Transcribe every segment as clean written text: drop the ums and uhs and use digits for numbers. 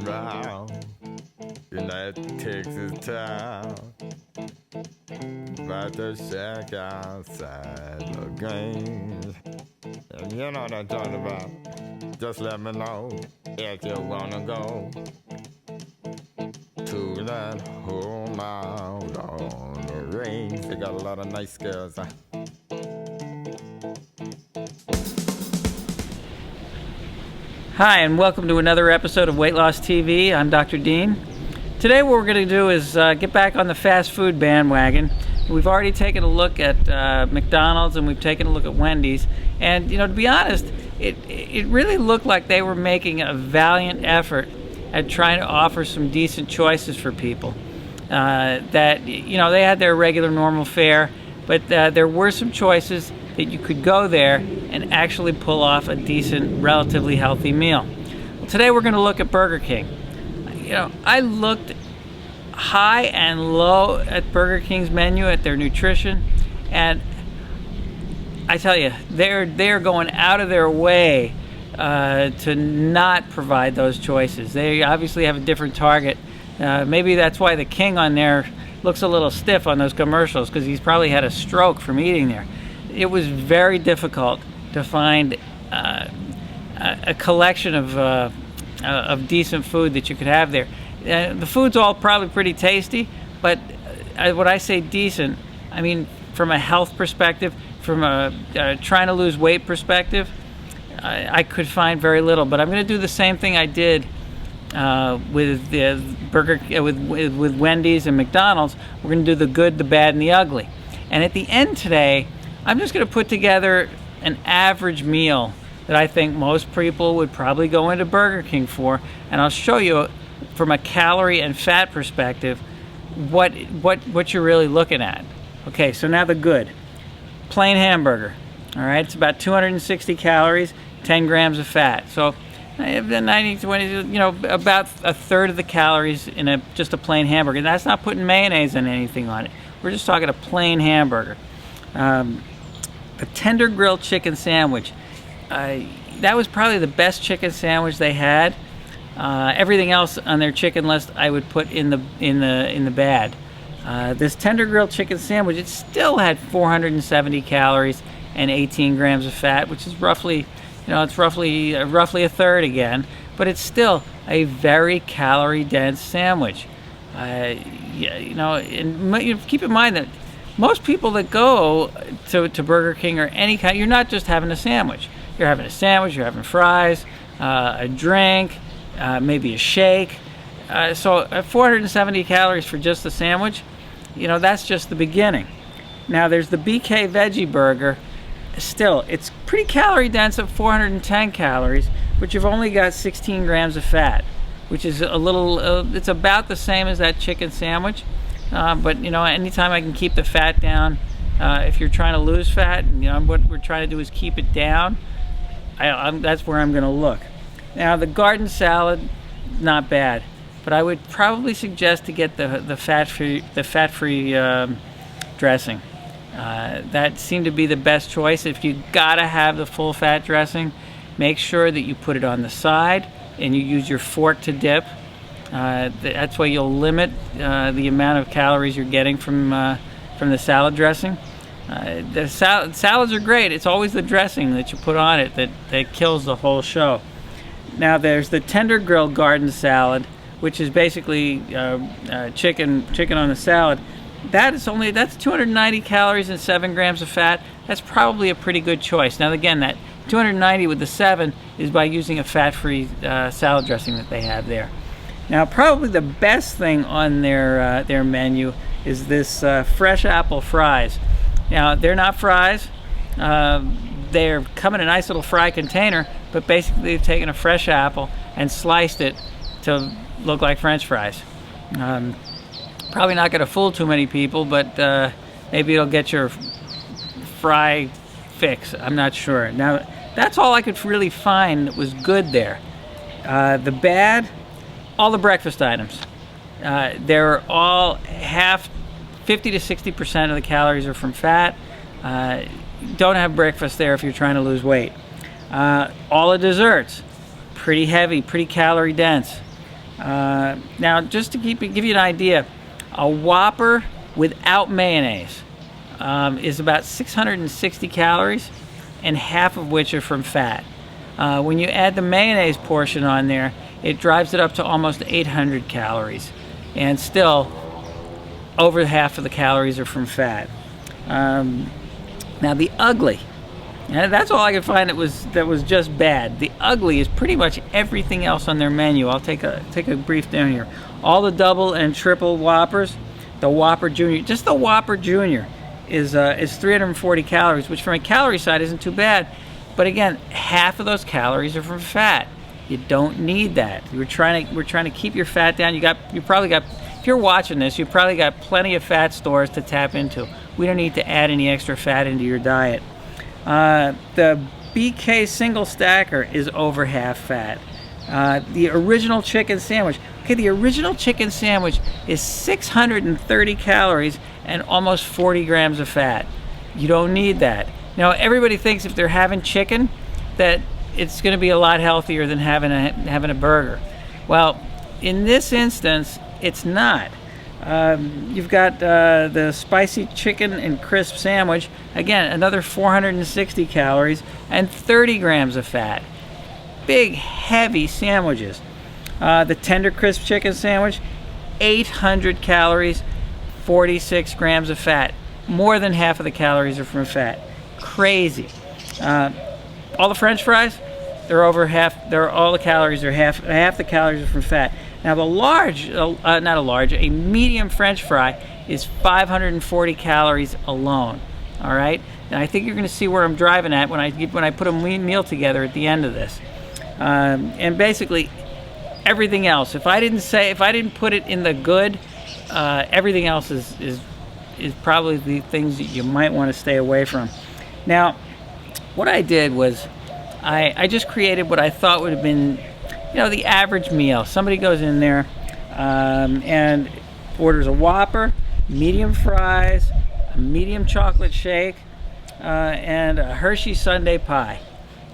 round in that Texas town. About to shack outside the games. And you know what I'm talking about. Just let me know if you wanna go to that home out on the range. They got a lot of nice girls. Hi, and welcome to another episode of Weight Loss TV. I'm Dr. Dean. Today what we're going to do is get back on the fast food bandwagon. We've already taken a look at McDonald's and we've taken a look at Wendy's. And, to be honest, it really looked like they were making a valiant effort at trying to offer some decent choices for people. That, they had their regular normal fare, but there were some choices that you could go there and actually pull off a decent, relatively healthy meal. Well, today we're going to look at Burger King. I looked high and low at Burger King's menu, at their nutrition, and I tell you, they're going out of their way to not provide those choices. They obviously have a different target. Maybe that's why the king on there looks a little stiff on those commercials, because he's probably had a stroke from eating there. It was very difficult to find a collection of decent food that you could have there. The food's all probably pretty tasty, but when I say decent, I mean from a health perspective, from a trying to lose weight perspective, I could find very little. But I'm going to do the same thing I did with with Wendy's and McDonald's. We're going to do the good, the bad, and the ugly. And at the end today, I'm just going to put together an average meal that I think most people would probably go into Burger King for, and I'll show you from a calorie and fat perspective what you're really looking at. Okay, so now the good. Plain hamburger. All right, it's about 260 calories, 10 grams of fat. So the 90, 20, about a third of the calories in just a plain hamburger. And that's not putting mayonnaise and anything on it. We're just talking a plain hamburger. A tender grilled chicken sandwich. That was probably the best chicken sandwich they had. Everything else on their chicken list I would put in the bad. This tender grilled chicken sandwich, it still had 470 calories and 18 grams of fat, which is roughly a third again, but it's still a very calorie dense sandwich. And keep in mind that most people that go to Burger King or any kind, you're not just having a sandwich. You're having a sandwich, you're having fries, a drink, maybe a shake. So 470 calories for just the sandwich, that's just the beginning. Now there's the BK Veggie Burger. Still, it's pretty calorie dense at 410 calories, but you've only got 16 grams of fat, which is it's about the same as that chicken sandwich. But anytime I can keep the fat down, if you're trying to lose fat, what we're trying to do is keep it down, that's where I'm going to look. Now the garden salad, not bad, but I would probably suggest to get the fat-free dressing. That seemed to be the best choice. If you gotta have the full fat dressing, make sure that you put it on the side and you use your fork to dip. That's why you'll limit the amount of calories you're getting from the salad dressing. The salads are great. It's always the dressing that you put on it that kills the whole show. Now there's the tender grilled garden salad, which is basically chicken on the salad. That's 290 calories and 7 grams of fat. That's probably a pretty good choice. Now again, that 290 with the 7 is by using a fat-free salad dressing that they have there. Now probably the best thing on their menu is this fresh apple fries. Now they're not fries. They're come in a nice little fry container, but basically they've taken a fresh apple and sliced it to look like French fries. Probably not going to fool too many people, but maybe it'll get your fry fix. I'm not sure. Now, that's all I could really find that was good there. The bad, all the breakfast items. They're all 50 to 60% of the calories are from fat. Don't have breakfast there if you're trying to lose weight. All the desserts, pretty heavy, pretty calorie dense. Now, just to give you an idea, a Whopper without mayonnaise is about 660 calories, and half of which are from fat. When you add the mayonnaise portion on there, it drives it up to almost 800 calories, and still over half of the calories are from fat. Now the ugly, and that's all I could find that was just bad. The ugly is pretty much everything else on their menu. I'll take a brief down here. All the double and triple Whoppers, the Whopper Junior, just the Whopper Junior is 340 calories, which from a calorie side isn't too bad. But again, half of those calories are from fat. You don't need that. We're trying to keep your fat down. You probably got, if you're watching this, you've probably got plenty of fat stores to tap into. We don't need to add any extra fat into your diet. The BK single stacker is over half fat. The original chicken sandwich. Okay, the original chicken sandwich is 630 calories and almost 40 grams of fat. You don't need that. Now, everybody thinks if they're having chicken that it's going to be a lot healthier than having a burger. Well, in this instance, it's not. You've got the spicy chicken and crisp sandwich. Again, another 460 calories and 30 grams of fat. Big, heavy sandwiches. The tender crisp chicken sandwich, 800 calories, 46 grams of fat. More than half of the calories are from fat. Crazy. All the French fries, they're over half. All the calories are half the calories are from fat. Now the a medium French fry is 540 calories alone. All right. Now I think you're going to see where I'm driving at when I put a meal together at the end of this. And basically, everything else. If I didn't put it in the good, everything else is probably the things that you might want to stay away from. Now, what I did was I just created what I thought would have been, the average meal. Somebody goes in there and orders a Whopper, medium fries, a medium chocolate shake, and a Hershey Sundae pie.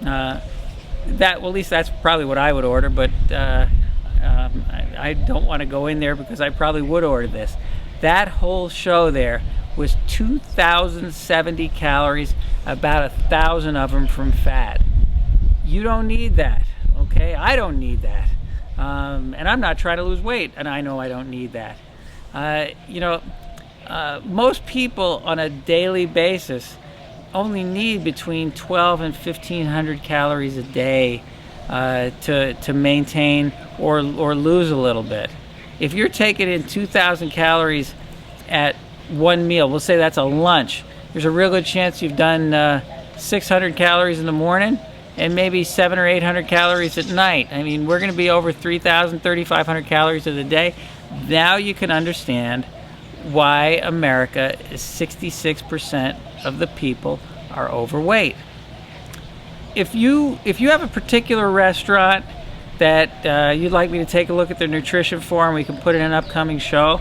At least that's probably what I would order, but I don't want to go in there because I probably would order this. That whole show there was 2,070 calories, about 1,000 of them from fat. You don't need that, okay? I don't need that. And I'm not trying to lose weight, and I know I don't need that. Most people on a daily basis only need between 12 and 1,500 calories a day to maintain or lose a little bit. If you're taking in 2,000 calories at one meal, we'll say that's a lunch, there's a real good chance you've done 600 calories in the morning and maybe 700 or 800 calories at night. I mean, we're going to be over 3,000, 3,500 calories a day. Now you can understand why America is 66% of the people are overweight. If you have a particular restaurant that you'd like me to take a look at their nutrition for, and we can put it in an upcoming show,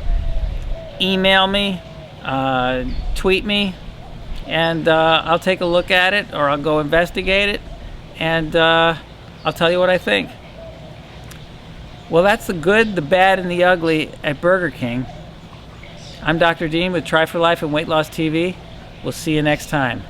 email me, tweet me, and I'll take a look at it, or I'll go investigate it, and I'll tell you what I think. Well, that's the good, the bad, and the ugly at Burger King. I'm Dr. Dean with Try for Life and Weight Loss TV. We'll see you next time.